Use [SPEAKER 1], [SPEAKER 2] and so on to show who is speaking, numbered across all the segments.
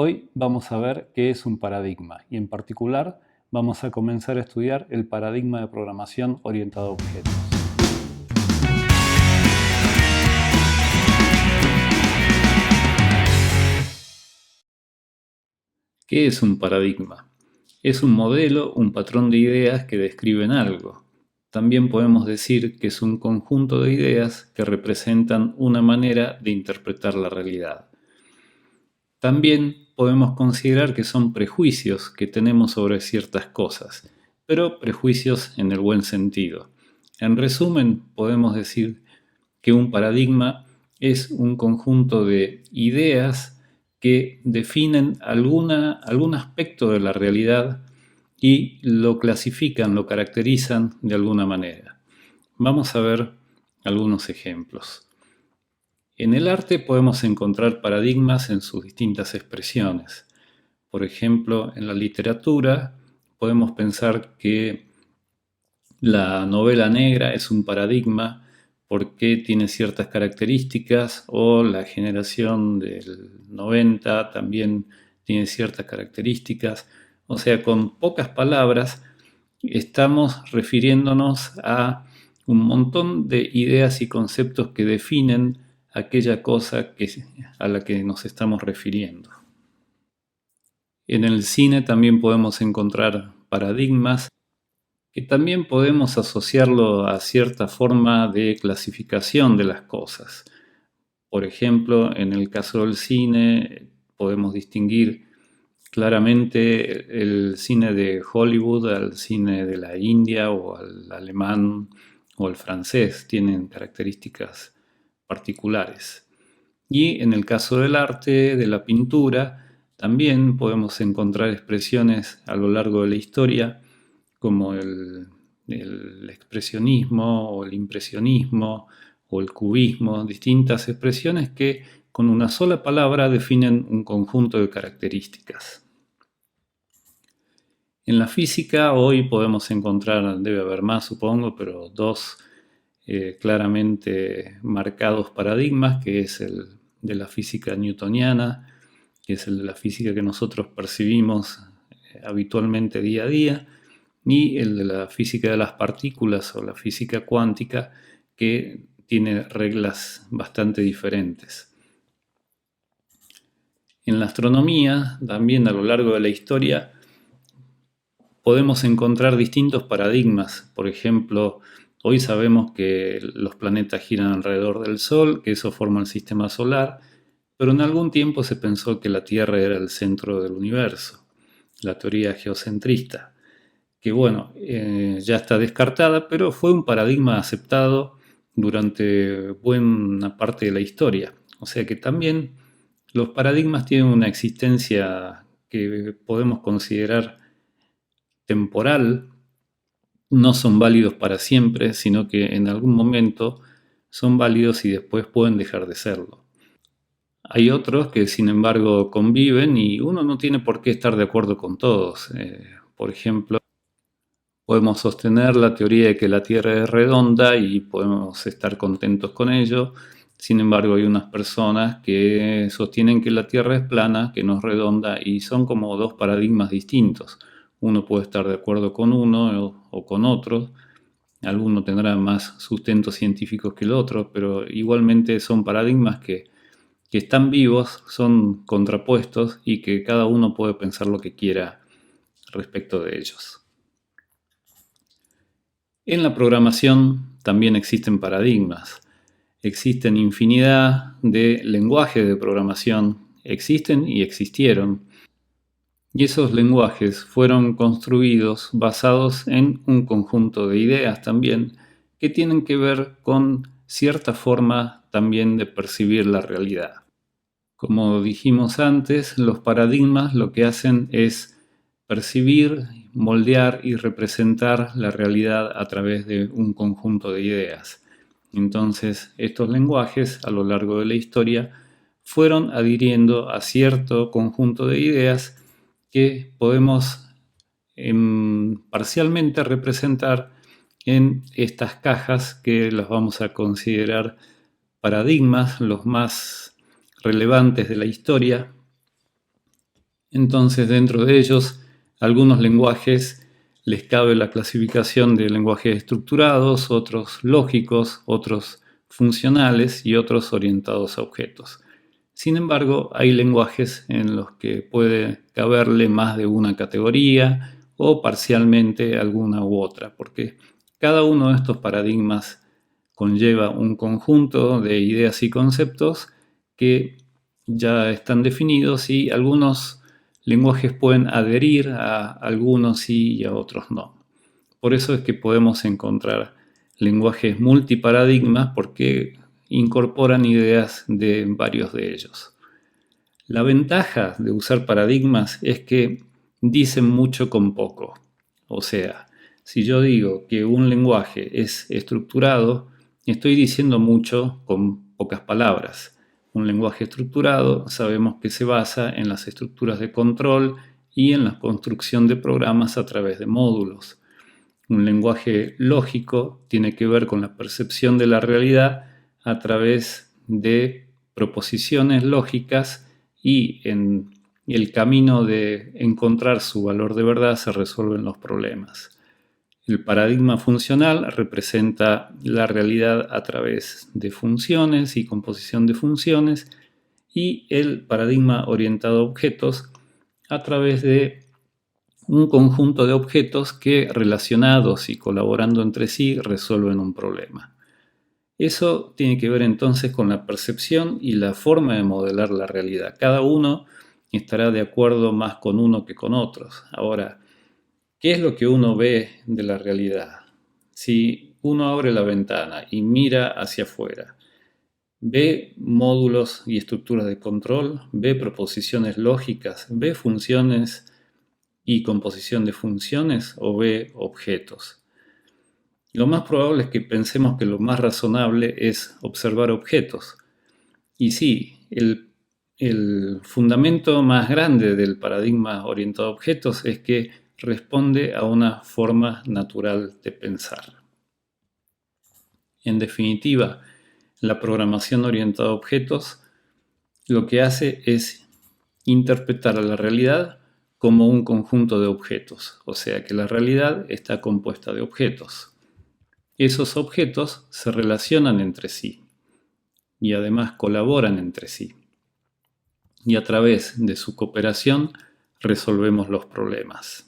[SPEAKER 1] Hoy vamos a ver qué es un paradigma y en particular vamos a comenzar a estudiar el paradigma de programación orientado a objetos. ¿Qué es un paradigma? Es un modelo, un patrón de ideas que describen algo. También podemos decir que es un conjunto de ideas que representan una manera de interpretar la realidad. También podemos considerar que son prejuicios que tenemos sobre ciertas cosas, pero prejuicios en el buen sentido. En resumen, podemos decir que un paradigma es un conjunto de ideas que definen algún aspecto de la realidad y lo clasifican, lo caracterizan de alguna manera. Vamos a ver algunos ejemplos. En el arte podemos encontrar paradigmas en sus distintas expresiones. Por ejemplo, en la literatura podemos pensar que la novela negra es un paradigma porque tiene ciertas características, o la generación del 90 también tiene ciertas características. O sea, con pocas palabras estamos refiriéndonos a un montón de ideas y conceptos que definen aquella cosa a la que nos estamos refiriendo. En el cine también podemos encontrar paradigmas que también podemos asociarlo a cierta forma de clasificación de las cosas. Por ejemplo, en el caso del cine podemos distinguir claramente el cine de Hollywood al cine de la India o al alemán o al francés. Tienen características particulares. Y en el caso del arte, de la pintura, también podemos encontrar expresiones a lo largo de la historia como el expresionismo o el impresionismo o el cubismo, distintas expresiones que con una sola palabra definen un conjunto de características. En la física hoy podemos encontrar, debe haber más supongo, pero dos claramente marcados paradigmas, que es el de la física newtoniana, que es el de la física que nosotros percibimos habitualmente día a día, y el de la física de las partículas o la física cuántica, que tiene reglas bastante diferentes. En la astronomía, también a lo largo de la historia, podemos encontrar distintos paradigmas. Por ejemplo, hoy sabemos que los planetas giran alrededor del Sol, que eso forma el sistema solar, pero en algún tiempo se pensó que la Tierra era el centro del universo, la teoría geocentrista, que bueno, ya está descartada, pero fue un paradigma aceptado durante buena parte de la historia. O sea que también los paradigmas tienen una existencia que podemos considerar temporal, no son válidos para siempre, sino que en algún momento son válidos y después pueden dejar de serlo. Hay otros que sin embargo conviven y uno no tiene por qué estar de acuerdo con todos. Por ejemplo, podemos sostener la teoría de que la Tierra es redonda y podemos estar contentos con ello. Sin embargo, hay unas personas que sostienen que la Tierra es plana, que no es redonda, y son como dos paradigmas distintos. Uno puede estar de acuerdo con uno o con otro. Alguno tendrá más sustentos científicos que el otro, pero igualmente son paradigmas que están vivos, son contrapuestos y que cada uno puede pensar lo que quiera respecto de ellos. En la programación también existen paradigmas. Existen infinidad de lenguajes de programación, existen y existieron. Y esos lenguajes fueron construidos basados en un conjunto de ideas también que tienen que ver con cierta forma también de percibir la realidad. Como dijimos antes, los paradigmas lo que hacen es percibir, moldear y representar la realidad a través de un conjunto de ideas. Entonces, estos lenguajes a lo largo de la historia fueron adhiriendo a cierto conjunto de ideas que podemos parcialmente representar en estas cajas que las vamos a considerar paradigmas, los más relevantes de la historia, Entonces, dentro de ellos, algunos lenguajes les cabe la clasificación de lenguajes estructurados, otros lógicos, otros funcionales y otros orientados a objetos. Sin embargo, hay lenguajes en los que puede caberle más de una categoría o parcialmente alguna u otra, porque cada uno de estos paradigmas conlleva un conjunto de ideas y conceptos que ya están definidos y algunos lenguajes pueden adherir a algunos sí y a otros no. Por eso es que podemos encontrar lenguajes multiparadigmas porque incorporan ideas de varios de ellos. La ventaja de usar paradigmas es que dicen mucho con poco. O sea, si yo digo que un lenguaje es estructurado, estoy diciendo mucho con pocas palabras. Un lenguaje estructurado sabemos que se basa en las estructuras de control y en la construcción de programas a través de módulos. Un lenguaje lógico tiene que ver con la percepción de la realidad a través de proposiciones lógicas y en el camino de encontrar su valor de verdad se resuelven los problemas. El paradigma funcional representa la realidad a través de funciones y composición de funciones, y el paradigma orientado a objetos a través de un conjunto de objetos que, relacionados y colaborando entre sí, resuelven un problema. Eso tiene que ver entonces con la percepción y la forma de modelar la realidad. Cada uno estará de acuerdo más con uno que con otros. Ahora, ¿qué es lo que uno ve de la realidad? Si uno abre la ventana y mira hacia afuera, ¿ve módulos y estructuras de control? ¿Ve proposiciones lógicas? ¿Ve funciones y composición de funciones o ve objetos? Lo más probable es que pensemos que lo más razonable es observar objetos. Y sí, el fundamento más grande del paradigma orientado a objetos es que responde a una forma natural de pensar. En definitiva, la programación orientada a objetos lo que hace es interpretar a la realidad como un conjunto de objetos, o sea que la realidad está compuesta de objetos. Esos objetos se relacionan entre sí y además colaboran entre sí. Y a través de su cooperación resolvemos los problemas.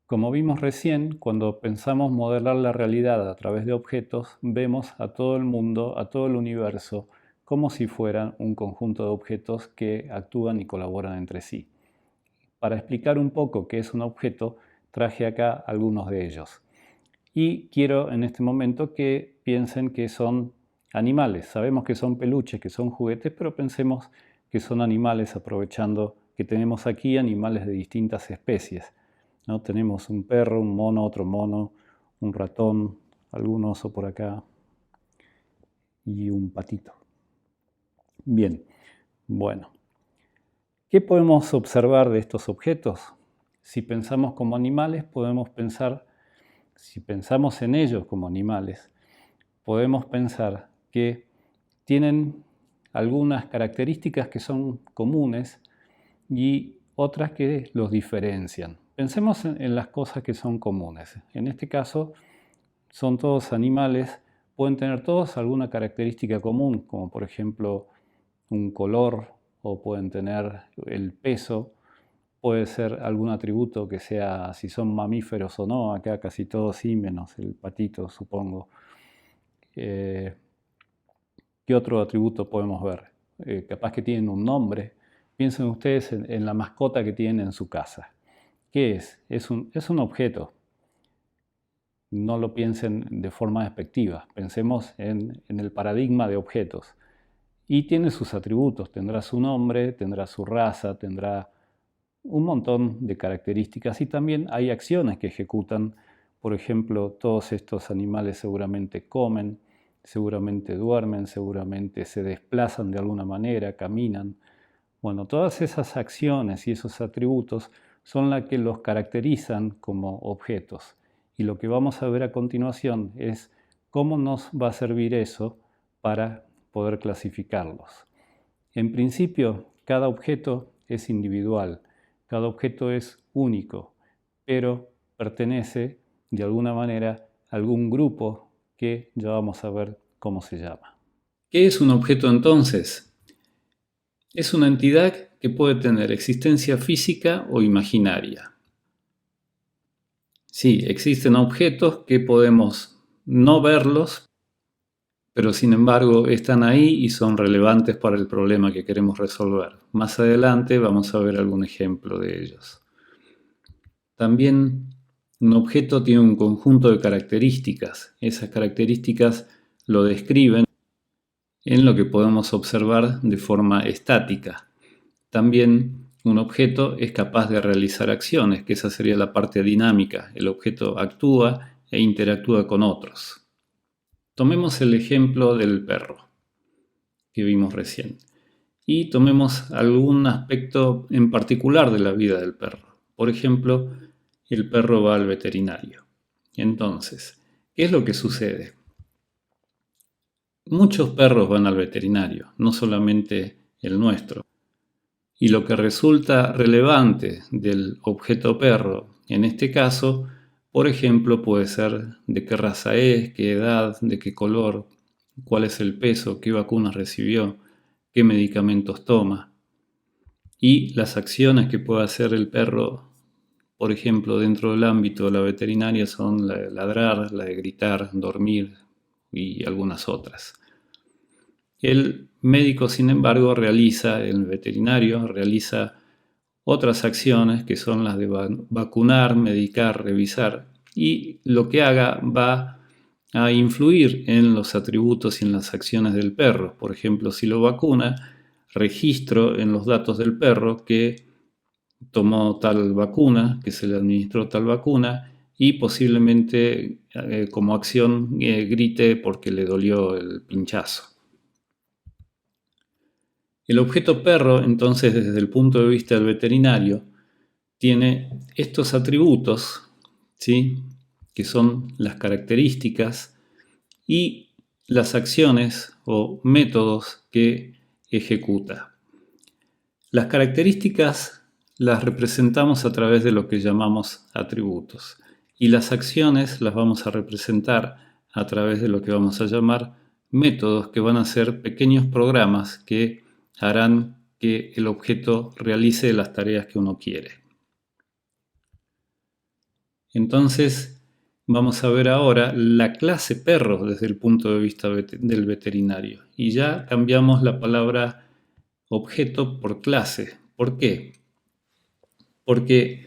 [SPEAKER 1] Como vimos recién, cuando pensamos modelar la realidad a través de objetos, vemos a todo el mundo, a todo el universo, como si fueran un conjunto de objetos que actúan y colaboran entre sí. Para explicar un poco qué es un objeto, traje acá algunos de ellos. Y quiero en este momento que piensen que son animales. Sabemos que son peluches, que son juguetes, pero pensemos que son animales, aprovechando que tenemos aquí animales de distintas especies, ¿no? Tenemos un perro, un mono, otro mono, un ratón, algún oso por acá y un patito. Bien, bueno. ¿Qué podemos observar de estos objetos? Si pensamos como animales, podemos pensar, si pensamos en ellos como animales, podemos pensar que tienen algunas características que son comunes y otras que los diferencian. Pensemos en las cosas que son comunes. En este caso, son todos animales, pueden tener todos alguna característica común, como por ejemplo un color, o pueden tener el peso, puede ser algún atributo que sea si son mamíferos o no, acá casi todos sí, menos el patito, supongo. ¿Qué otro atributo podemos ver? Capaz que tienen un nombre. Piensen ustedes en la mascota que tienen en su casa. ¿Qué es? Es un objeto. No lo piensen de forma despectiva. Pensemos en el paradigma de objetos. Y tiene sus atributos. Tendrá su nombre, tendrá su raza, tendrá un montón de características, y también hay acciones que ejecutan. Por ejemplo, todos estos animales seguramente comen, seguramente duermen, seguramente se desplazan de alguna manera, caminan. Bueno, todas esas acciones y esos atributos son las que los caracterizan como objetos. Y lo que vamos a ver a continuación es cómo nos va a servir eso para poder clasificarlos. En principio, cada objeto es individual. Cada objeto es único, pero pertenece de alguna manera a algún grupo que ya vamos a ver cómo se llama. ¿Qué es un objeto entonces? Es una entidad que puede tener existencia física o imaginaria. Sí, existen objetos que podemos no verlos, pero sin embargo están ahí y son relevantes para el problema que queremos resolver. Más adelante vamos a ver algún ejemplo de ellos. También un objeto tiene un conjunto de características. Esas características lo describen en lo que podemos observar de forma estática. También un objeto es capaz de realizar acciones, que esa sería la parte dinámica. El objeto actúa e interactúa con otros. Tomemos el ejemplo del perro que vimos recién y tomemos algún aspecto en particular de la vida del perro. Por ejemplo, el perro va al veterinario. Entonces, ¿qué es lo que sucede? Muchos perros van al veterinario, no solamente el nuestro. Y lo que resulta relevante del objeto perro, en este caso, por ejemplo, puede ser de qué raza es, qué edad, de qué color, cuál es el peso, qué vacunas recibió, qué medicamentos toma. Y las acciones que puede hacer el perro, por ejemplo, dentro del ámbito de la veterinaria son la de ladrar, la de gritar, dormir y algunas otras. El médico, sin embargo, el veterinario realiza otras acciones que son las de vacunar, medicar, revisar, y lo que haga va a influir en los atributos y en las acciones del perro. Por ejemplo, si lo vacuna, registro en los datos del perro que tomó tal vacuna, que se le administró tal vacuna, y posiblemente como acción grite porque le dolió el pinchazo. El objeto perro, entonces, desde el punto de vista del veterinario, tiene estos atributos, ¿sí?, que son las características y las acciones o métodos que ejecuta. Las características las representamos a través de lo que llamamos atributos y las acciones las vamos a representar a través de lo que vamos a llamar métodos, que van a ser pequeños programas que harán que el objeto realice las tareas que uno quiere. Entonces, vamos a ver ahora la clase perro desde el punto de vista del veterinario. Y ya cambiamos la palabra objeto por clase. ¿Por qué? Porque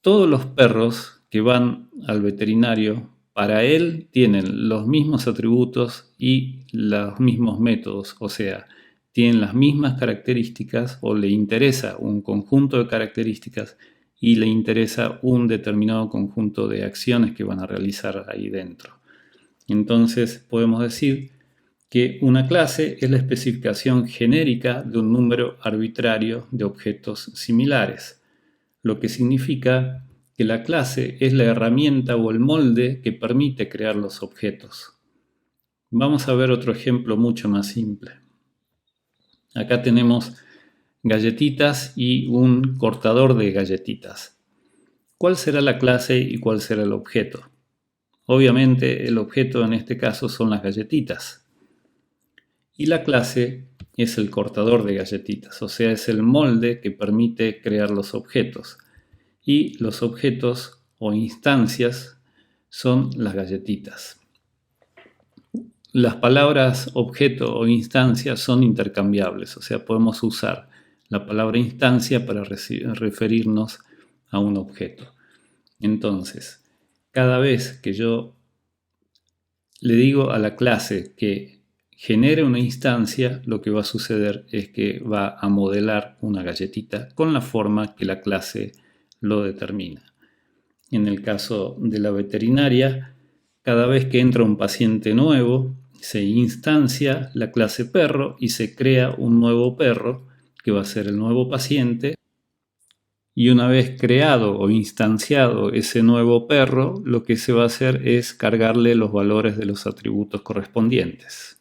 [SPEAKER 1] todos los perros que van al veterinario, para él tienen los mismos atributos y los mismos métodos, o sea, tienen las mismas características o le interesa un conjunto de características y le interesa un determinado conjunto de acciones que van a realizar ahí dentro. Entonces podemos decir que una clase es la especificación genérica de un número arbitrario de objetos similares, lo que significa que la clase es la herramienta o el molde que permite crear los objetos. Vamos a ver otro ejemplo mucho más simple. Acá tenemos galletitas y un cortador de galletitas. ¿Cuál será la clase y cuál será el objeto? Obviamente el objeto en este caso son las galletitas. Y la clase es el cortador de galletitas, o sea, es el molde que permite crear los objetos. Y los objetos o instancias son las galletitas. Las palabras objeto o instancia son intercambiables, o sea, podemos usar la palabra instancia para referirnos a un objeto. Entonces, cada vez que yo le digo a la clase que genere una instancia, lo que va a suceder es que va a modelar una galletita con la forma que la clase lo determina. En el caso de la veterinaria, cada vez que entra un paciente nuevo, se instancia la clase perro y se crea un nuevo perro que va a ser el nuevo paciente. Y una vez creado o instanciado ese nuevo perro, lo que se va a hacer es cargarle los valores de los atributos correspondientes.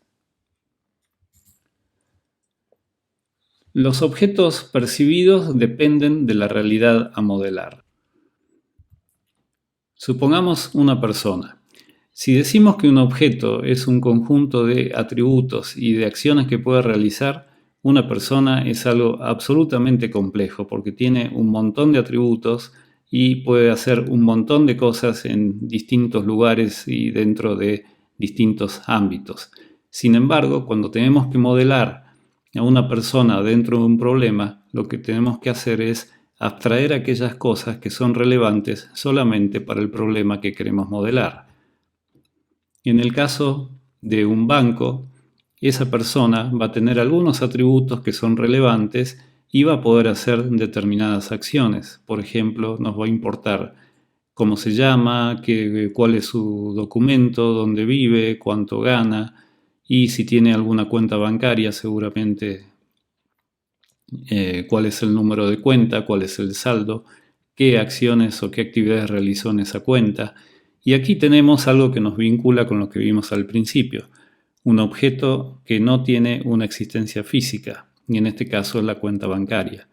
[SPEAKER 1] Los objetos percibidos dependen de la realidad a modelar. Supongamos una persona. Si decimos que un objeto es un conjunto de atributos y de acciones que puede realizar, una persona es algo absolutamente complejo porque tiene un montón de atributos y puede hacer un montón de cosas en distintos lugares y dentro de distintos ámbitos. Sin embargo, cuando tenemos que modelar a una persona dentro de un problema, lo que tenemos que hacer es abstraer aquellas cosas que son relevantes solamente para el problema que queremos modelar. En el caso de un banco, esa persona va a tener algunos atributos que son relevantes y va a poder hacer determinadas acciones. Por ejemplo, nos va a importar cómo se llama, cuál es su documento, dónde vive, cuánto gana y si tiene alguna cuenta bancaria, seguramente cuál es el número de cuenta, cuál es el saldo, qué acciones o qué actividades realizó en esa cuenta. Y aquí tenemos algo que nos vincula con lo que vimos al principio, un objeto que no tiene una existencia física, y en este caso es la cuenta bancaria.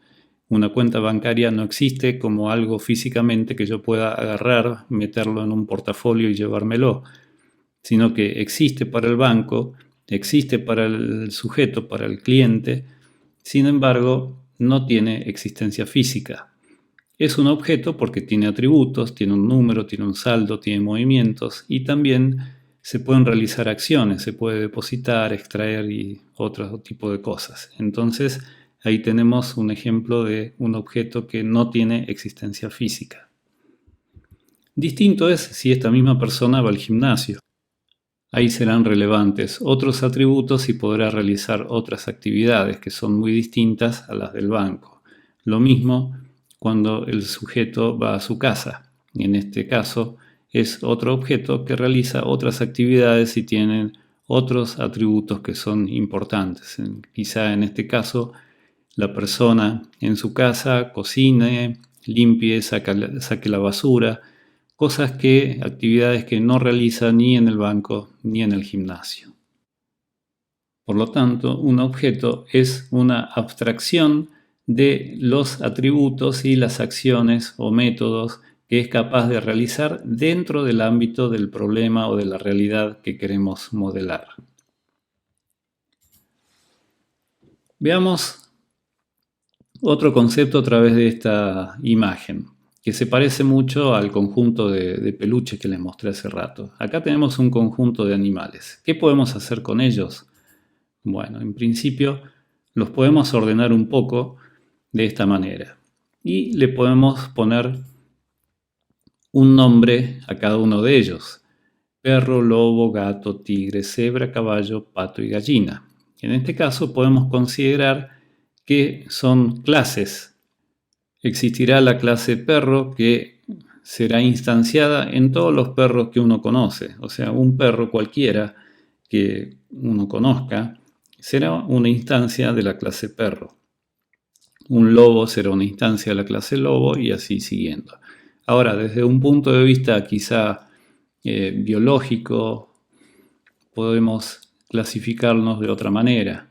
[SPEAKER 1] Una cuenta bancaria no existe como algo físicamente que yo pueda agarrar, meterlo en un portafolio y llevármelo, sino que existe para el banco, existe para el sujeto, para el cliente, sin embargo, no tiene existencia física. Es un objeto porque tiene atributos, tiene un número, tiene un saldo, tiene movimientos y también se pueden realizar acciones, se puede depositar, extraer y otro tipo de cosas. Entonces, ahí tenemos un ejemplo de un objeto que no tiene existencia física. Distinto es si esta misma persona va al gimnasio. Ahí serán relevantes otros atributos y podrá realizar otras actividades que son muy distintas a las del banco. Lo mismo cuando el sujeto va a su casa. En este caso es otro objeto que realiza otras actividades y tienen otros atributos que son importantes. Quizá en este caso la persona en su casa cocine, limpie, saque la basura, actividades que no realiza ni en el banco ni en el gimnasio. Por lo tanto, un objeto es una abstracción de los atributos y las acciones o métodos que es capaz de realizar dentro del ámbito del problema o de la realidad que queremos modelar. Veamos otro concepto a través de esta imagen, que se parece mucho al conjunto de peluches que les mostré hace rato. Acá tenemos un conjunto de animales. ¿Qué podemos hacer con ellos? Bueno, en principio los podemos ordenar un poco de esta manera y le podemos poner un nombre a cada uno de ellos. Perro, lobo, gato, tigre, cebra, caballo, pato y gallina. En este caso podemos considerar que son clases. Existirá la clase perro que será instanciada en todos los perros que uno conoce. O sea, un perro cualquiera que uno conozca será una instancia de la clase perro. Un lobo será una instancia de la clase lobo y así siguiendo. Ahora, desde un punto de vista quizá biológico, podemos clasificarnos de otra manera.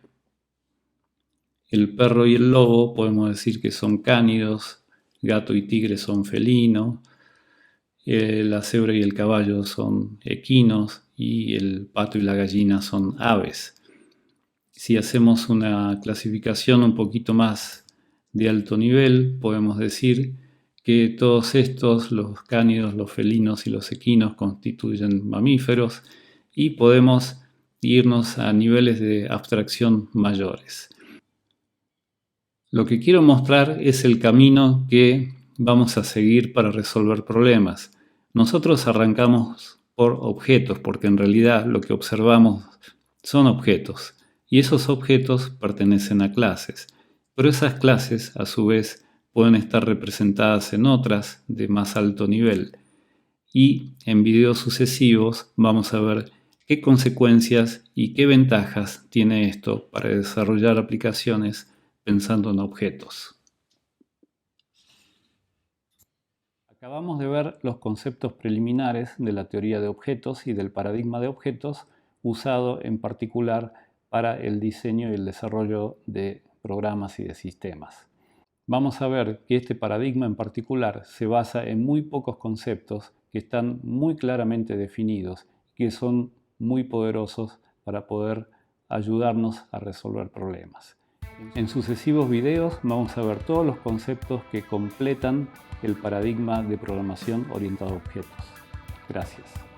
[SPEAKER 1] El perro y el lobo podemos decir que son cánidos, gato y tigre son felinos, la cebra y el caballo son equinos y el pato y la gallina son aves. Si hacemos una clasificación un poquito más de alto nivel, podemos decir que todos estos, los cánidos, los felinos y los equinos, constituyen mamíferos y podemos irnos a niveles de abstracción mayores. Lo que quiero mostrar es el camino que vamos a seguir para resolver problemas. Nosotros arrancamos por objetos, porque en realidad lo que observamos son objetos, y esos objetos pertenecen a clases, pero esas clases a su vez pueden estar representadas en otras de más alto nivel, y en videos sucesivos vamos a ver qué consecuencias y qué ventajas tiene esto para desarrollar aplicaciones pensando en objetos. Acabamos de ver los conceptos preliminares de la teoría de objetos y del paradigma de objetos usado en particular para el diseño y el desarrollo de programas y de sistemas. Vamos a ver que este paradigma en particular se basa en muy pocos conceptos que están muy claramente definidos y que son muy poderosos para poder ayudarnos a resolver problemas. En sucesivos videos vamos a ver todos los conceptos que completan el paradigma de programación orientada a objetos. Gracias.